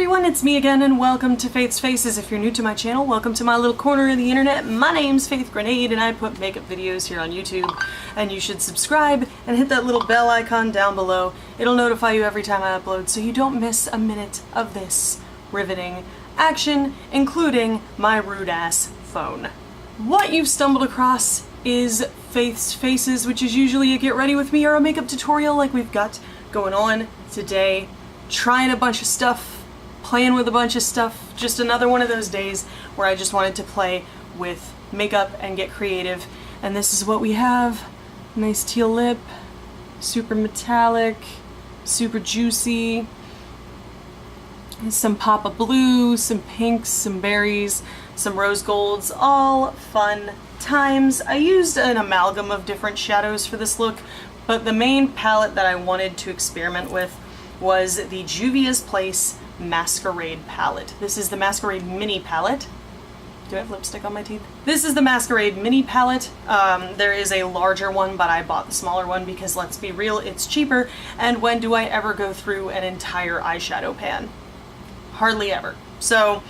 everyone, it's me again and welcome to Faith's Faces. If you're new to my channel, welcome to my little corner of the internet. My name's Faith Grenade and I put makeup videos here on YouTube, and you should subscribe and hit that little bell icon down below. It'll notify you every time I upload so you don't miss a minute of this riveting action, including my rude ass phone. What you've stumbled across is Faith's Faces, which is usually a get ready with me or a makeup tutorial like we've got going on today. Trying a bunch of stuff, playing with a bunch of stuff, just another one of those days where I just wanted to play with makeup and get creative. And this is what we have. Nice teal lip, super metallic, super juicy, some pop of blue, some pinks, some berries, some rose golds, all fun times. I used an amalgam of different shadows for this look, but the main palette that I wanted to experiment with was the Juvia's Place Masquerade palette. This is the Masquerade mini palette. Do I have lipstick on my teeth? This is the Masquerade mini palette. There is a larger one, but I bought the smaller one because, let's be real, it's cheaper. And when do I ever go through an entire eyeshadow pan? Hardly ever. So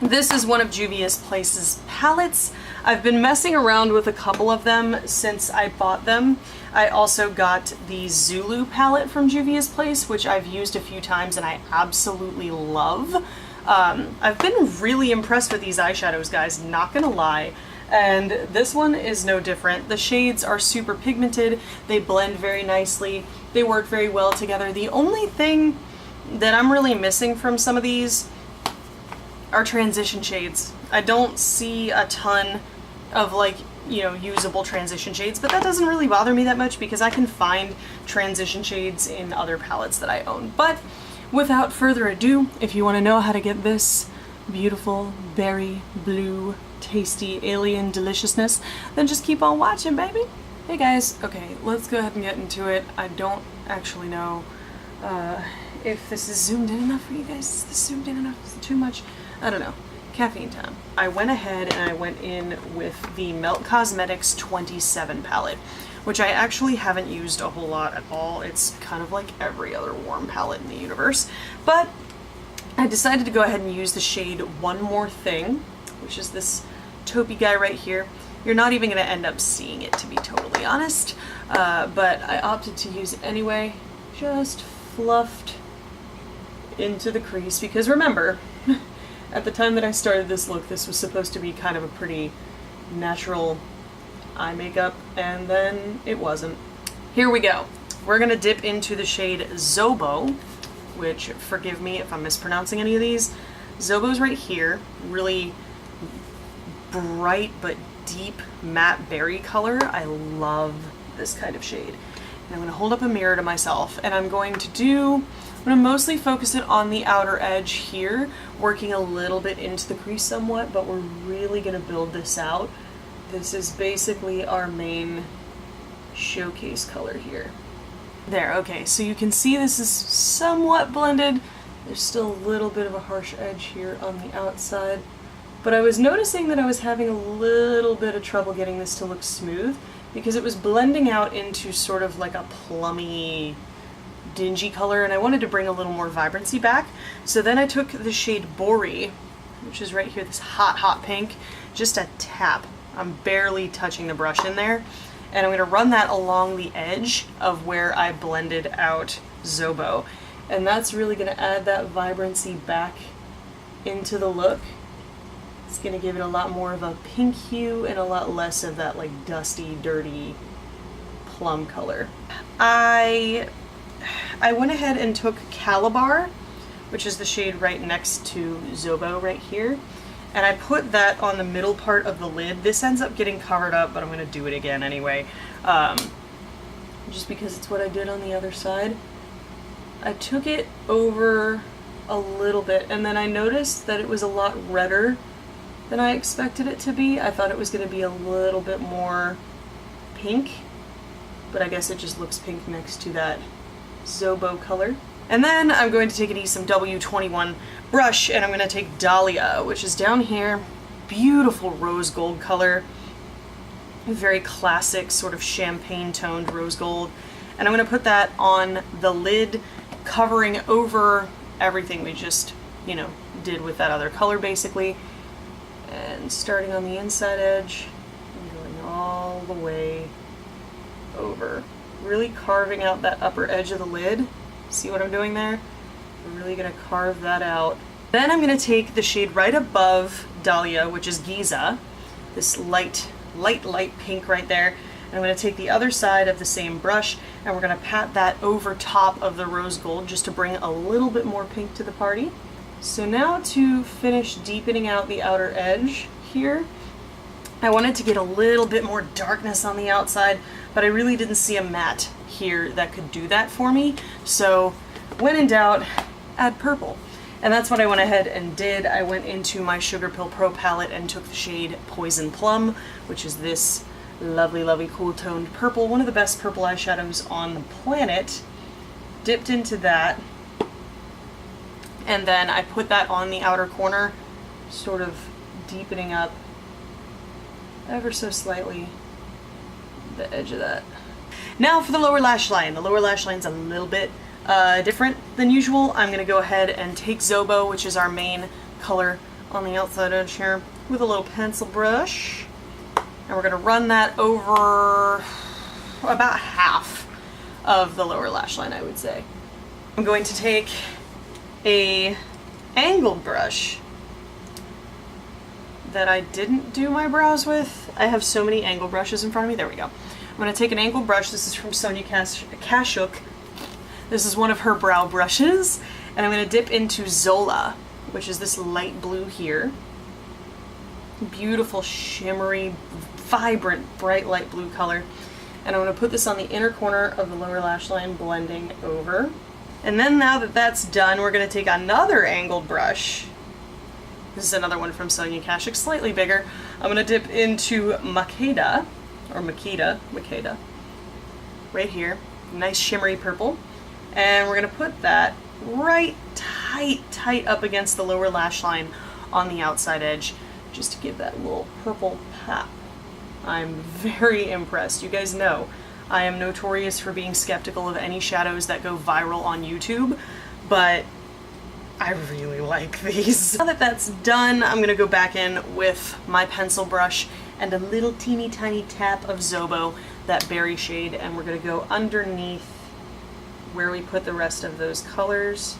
this is one of Juvia's Place's palettes. I've been messing around with a couple of them since I bought them. I also got the Zulu palette from Juvia's Place, which I've used a few times and I absolutely love. I've been really impressed with these eyeshadows, guys, not gonna lie. And this one is no different. The shades are super pigmented, they blend very nicely, they work very well together. The only thing that I'm really missing from some of these are transition shades. I don't see a ton of, like, you know, usable transition shades, but that doesn't really bother me that much because I can find transition shades in other palettes that I own. But without further ado, if you want to know how to get this beautiful berry blue tasty alien deliciousness, then just keep on watching, baby. Hey guys, okay, let's go ahead and get into it. I don't actually know if this is zoomed in enough for you guys. Is this zoomed in enough? Is it too much? I don't know. Caffeine time. I went ahead and I went in with the Melt Cosmetics 27 palette, which I actually haven't used a whole lot at all. It's kind of like every other warm palette in the universe. But I decided to go ahead and use the shade One More Thing, which is this taupey guy right here. You're not even going to end up seeing it, to be totally honest. But I opted to use it anyway. Just fluffed into the crease because, remember, at the time that I started this look, this was supposed to be kind of a pretty natural eye makeup, and then it wasn't. Here we go. We're gonna dip into the shade Zobo, which, forgive me if I'm mispronouncing any of these. Zobo's right here, really bright but deep matte berry color. I love this kind of shade. And I'm gonna hold up a mirror to myself, and I'm going to mostly focus it on the outer edge here, working a little bit into the crease somewhat, but we're really going to build this out. This is basically our main showcase color here. There, okay, so you can see this is somewhat blended. There's still a little bit of a harsh edge here on the outside, but I was noticing that I was having a little bit of trouble getting this to look smooth because it was blending out into sort of like a plummy, dingy color, and I wanted to bring a little more vibrancy back. So then I took the shade Bori, which is right here, this hot pink, just a tap. I'm barely touching the brush in there, and I'm going to run that along the edge of where I blended out Zobo, and that's really going to add that vibrancy back into the look. It's going to give it a lot more of a pink hue and a lot less of that like dusty, dirty plum color. I went ahead and took Calabar, which is the shade right next to Zobo right here, and I put that on the middle part of the lid. This ends up getting covered up, but I'm going to do it again anyway, just because it's what I did on the other side. I took it over a little bit, and then I noticed that it was a lot redder than I expected it to be. I thought it was going to be a little bit more pink, but I guess it just looks pink next to that Zobo color. And then I'm going to take an Esom W21 brush, and I'm going to take Dahlia, which is down here. Beautiful rose gold color. Very classic sort of champagne toned rose gold. And I'm going to put that on the lid, covering over everything we just, you know, did with that other color basically. And starting on the inside edge and going all the way over. Really carving out that upper edge of the lid. See what I'm doing there? I'm really gonna carve that out. Then I'm gonna take the shade right above Dahlia, which is Giza, this light pink right there. And I'm gonna take the other side of the same brush and we're gonna pat that over top of the rose gold just to bring a little bit more pink to the party. So now to finish deepening out the outer edge here, I wanted to get a little bit more darkness on the outside, but I really didn't see a matte here that could do that for me. So when in doubt, add purple. And that's what I went ahead and did. I went into my Sugar Pill Pro palette and took the shade Poison Plum, which is this lovely, lovely cool toned purple, one of the best purple eyeshadows on the planet. Dipped into that. And then I put that on the outer corner, sort of deepening up ever so slightly the edge of that. Now for the lower lash line. The lower lash line's a little bit different than usual. I'm going to go ahead and take Zobo, which is our main color on the outside edge here, with a little pencil brush. And we're going to run that over about half of the lower lash line, I would say. I'm going to take a angled brush that I didn't do my brows with. I have so many angled brushes in front of me. There we go. I'm going to take an angled brush. This is from Sonia Kashuk. This is one of her brow brushes. And I'm going to dip into Zola, which is this light blue here. Beautiful, shimmery, vibrant, bright light blue color. And I'm going to put this on the inner corner of the lower lash line, blending over. And then now that that's done, we're going to take another angled brush. This is another one from Sonia Kashuk, slightly bigger. I'm going to dip into Makeda, or Makeda, right here. Nice shimmery purple. And we're going to put that right tight up against the lower lash line on the outside edge, just to give that little purple pop. I'm very impressed. You guys know I am notorious for being skeptical of any shadows that go viral on YouTube, but I really like these. Now that that's done, I'm gonna go back in with my pencil brush and a little teeny tiny tap of Zobo, that berry shade, and we're gonna go underneath where we put the rest of those colors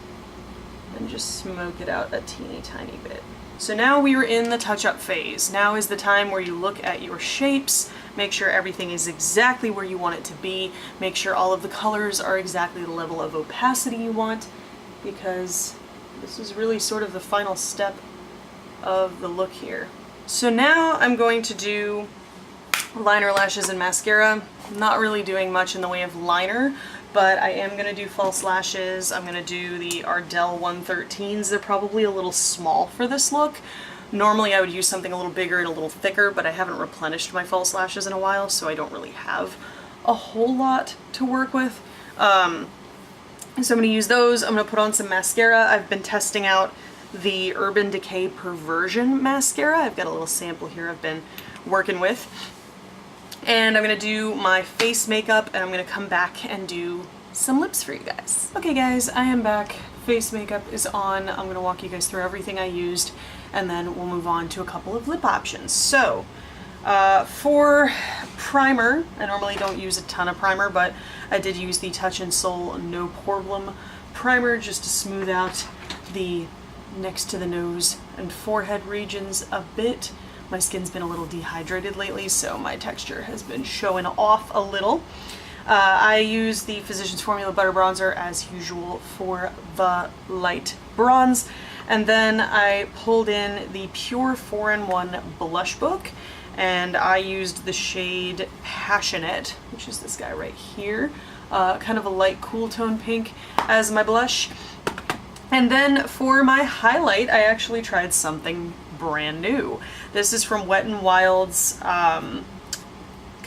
and just smoke it out a teeny tiny bit. So now we are in the touch-up phase. Now is the time where you look at your shapes, make sure everything is exactly where you want it to be, make sure all of the colors are exactly the level of opacity you want, because this is really sort of the final step of the look here. So now I'm going to do liner, lashes, and mascara. I'm not really doing much in the way of liner, but I am going to do false lashes. I'm going to do the Ardell 113s. They're probably a little small for this look. Normally I would use something a little bigger and a little thicker, but I haven't replenished my false lashes in a while, so I don't really have a whole lot to work with. So I'm going to use those. I'm going to put on some mascara. I've been testing out the Urban Decay Perversion mascara. I've got a little sample here I've been working with. And I'm going to do my face makeup, and I'm going to come back and do some lips for you guys. Okay guys, I am back. Face makeup is on. I'm going to walk you guys through everything I used, and then we'll move on to a couple of lip options. So, for primer, I normally don't use a ton of primer, but I did use the Touch in Sol No Problem primer just to smooth out the next to the nose and forehead regions a bit. My skin's been a little dehydrated lately, so my texture has been showing off a little. I use the Physicians Formula Butter Bronzer as usual for the light bronze. And then I pulled in the Pure 4-in-1 Blush Book, and I used the shade Passionate, which is this guy right here, kind of a light cool tone pink as my blush. And then for my highlight, I actually tried something brand new. This is from Wet n Wild's kind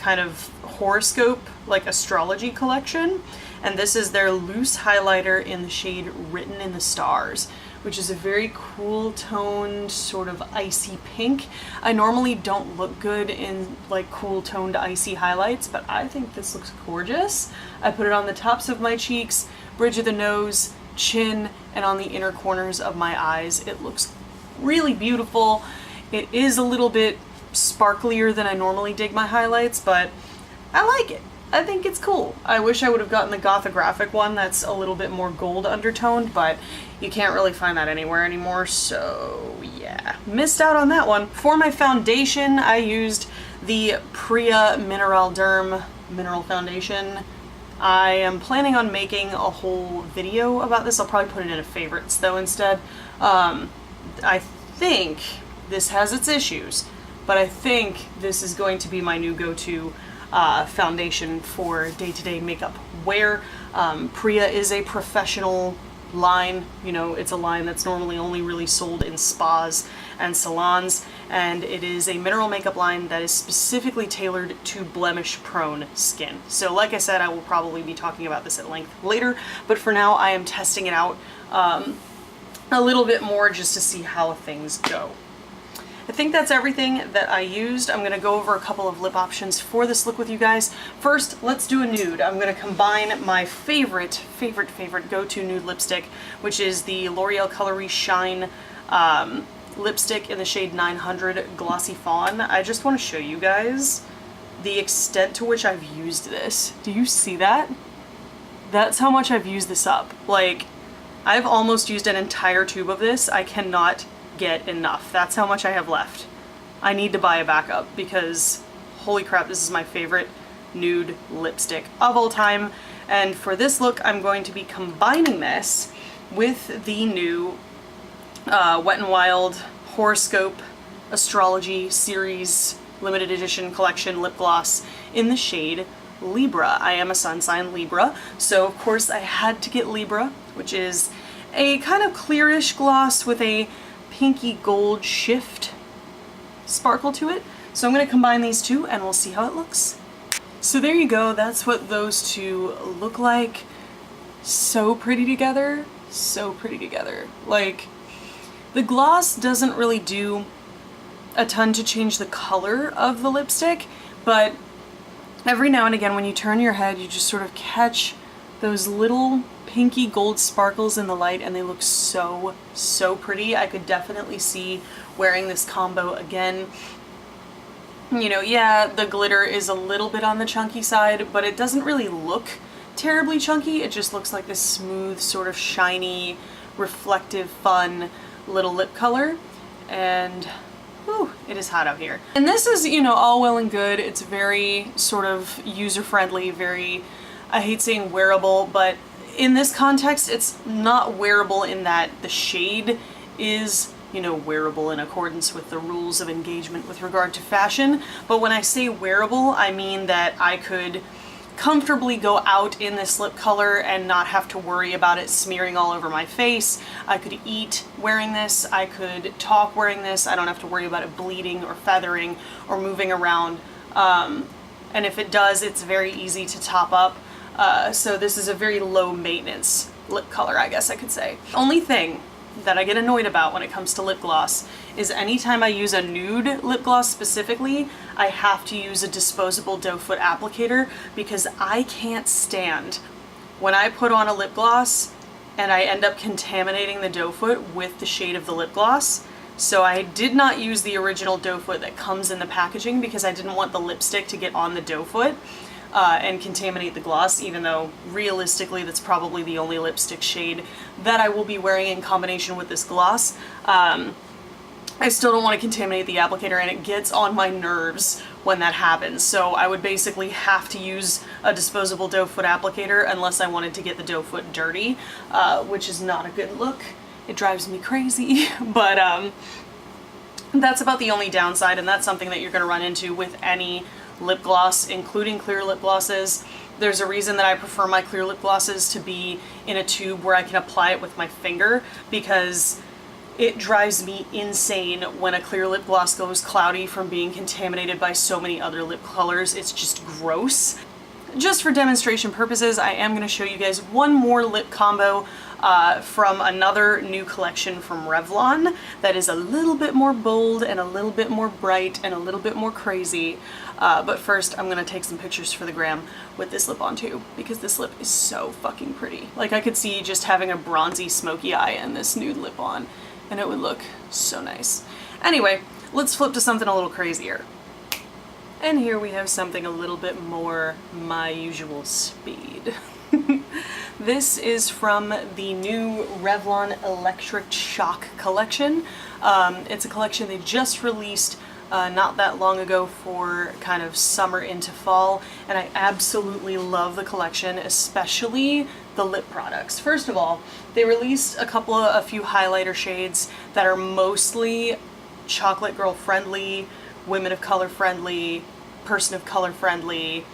of horoscope, like astrology collection, and this is their loose highlighter in the shade Written in the Stars, which is a very cool toned sort of icy pink. I normally don't look good in like cool toned icy highlights, but I think this looks gorgeous. I put it on the tops of my cheeks, bridge of the nose, chin, and on the inner corners of my eyes. It looks really beautiful. It is a little bit sparklier than I normally dig my highlights, but I like it. I think it's cool. I wish I would have gotten the Gothographic one that's a little bit more gold undertoned, but you can't really find that anywhere anymore, so yeah. Missed out on that one. For my foundation, I used the Priya Mineral Derm Mineral Foundation. I am planning on making a whole video about this. I'll probably put it in a favorites though instead. I think this has its issues, but I think this is going to be my new go-to foundation for day-to-day makeup wear. Priya is a professional line, you know, it's a line that's normally only really sold in spas and salons, and it is a mineral makeup line that is specifically tailored to blemish-prone skin. So like I said, I will probably be talking about this at length later, but for now I am testing it out a little bit more just to see how things go. I think that's everything that I used. I'm going to go over a couple of lip options for this look with you guys. First, let's do a nude. I'm going to combine my favorite go-to nude lipstick, which is the L'Oreal Coloris Shine lipstick in the shade 900 Glossy Fawn. I just want to show you guys the extent to which I've used this. Do you see that? That's how much I've used this up. Like, I've almost used an entire tube of this. I cannot get enough. That's how much I have left. I need to buy a backup because holy crap, this is my favorite nude lipstick of all time. And for this look, I'm going to be combining this with the new Wet n Wild Horoscope Astrology Series limited edition collection lip gloss in the shade Libra. I am a sun sign Libra, so of course I had to get Libra, which is a kind of clearish gloss with a pinky gold shift sparkle to it. So I'm going to combine these two and we'll see how it looks. So there you go, that's what those two look like. So pretty together, so pretty together. Like, the gloss doesn't really do a ton to change the color of the lipstick, but every now and again when you turn your head you just sort of catch those little pinky gold sparkles in the light and they look so, so pretty. I could definitely see wearing this combo again. You know, yeah, the glitter is a little bit on the chunky side, but it doesn't really look terribly chunky. It just looks like this smooth, sort of shiny, reflective, fun little lip color. And whew, it is hot out here. And this is, you know, all well and good. It's very sort of user-friendly, very, I hate saying wearable, but in this context, it's not wearable in that the shade is, you know, wearable in accordance with the rules of engagement with regard to fashion. But when I say wearable, I mean that I could comfortably go out in this lip color and not have to worry about it smearing all over my face. I could eat wearing this, I could talk wearing this, I don't have to worry about it bleeding or feathering or moving around. And if it does, it's very easy to top up. So this is a very low maintenance lip color, I guess I could say. Only thing that I get annoyed about when it comes to lip gloss is anytime I use a nude lip gloss specifically, I have to use a disposable doe foot applicator because I can't stand when I put on a lip gloss and I end up contaminating the doe foot with the shade of the lip gloss. So I did not use the original doe foot that comes in the packaging because I didn't want the lipstick to get on the doe foot and contaminate the gloss, even though realistically that's probably the only lipstick shade that I will be wearing in combination with this gloss. I still don't want to contaminate the applicator and it gets on my nerves when that happens. So I would basically have to use a disposable doe foot applicator unless I wanted to get the doe foot dirty, which is not a good look. It drives me crazy, but that's about the only downside, and that's something that you're going to run into with any lip gloss, including clear lip glosses. There's a reason that I prefer my clear lip glosses to be in a tube where I can apply it with my finger, because it drives me insane when a clear lip gloss goes cloudy from being contaminated by so many other lip colors. It's just gross. Just for demonstration purposes, I am going to show you guys one more lip combo from another new collection from Revlon that is a little bit more bold and a little bit more bright and a little bit more crazy. But first I'm gonna take some pictures for the gram with this lip on too, because this lip is so fucking pretty. Like, I could see just having a bronzy smoky eye and this nude lip on, and it would look so nice. Anyway, let's flip to something a little crazier. And here we have something a little bit more my usual speed. This is from the new Revlon Electric Shock collection. It's a collection they just released not that long ago for kind of summer into fall, and I absolutely love the collection, especially the lip products. First of all, they released a few highlighter shades that are mostly chocolate girl friendly, women of color friendly, person of color friendly,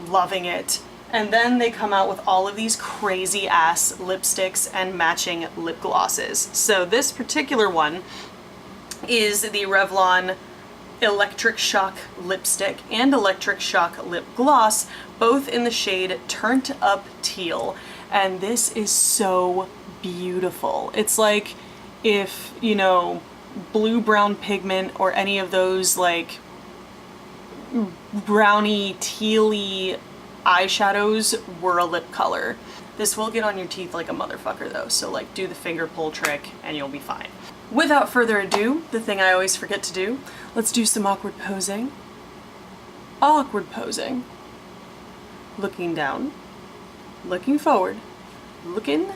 loving it. And then they come out with all of these crazy ass lipsticks and matching lip glosses. So this particular one is the Revlon Electric Shock lipstick and Electric Shock lip gloss, both in the shade Turned Up Teal. And this is so beautiful. It's like if, you know, blue-brown pigment or any of those like browny, tealy eyeshadows were a lip color. This will get on your teeth like a motherfucker though, so like do the finger pull trick and you'll be fine. Without further ado, the thing I always forget to do, let's do some awkward posing. Awkward posing. Looking down, looking forward, looking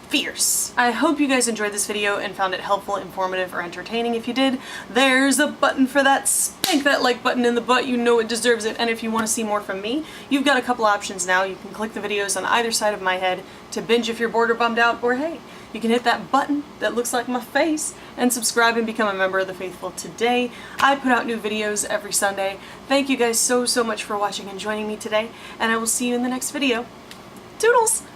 fierce. I hope you guys enjoyed this video and found it helpful, informative, or entertaining. If you did, there's a button for that. Spank that like button in the butt, you know it deserves it. And if you want to see more from me, you've got a couple options now. You can click the videos on either side of my head to binge if you're bored or bummed out, or hey, you can hit that button that looks like my face and subscribe and become a member of the faithful today. I put out new videos every Sunday. Thank you guys so much for watching and joining me today, and I will see you in the next video. Toodles!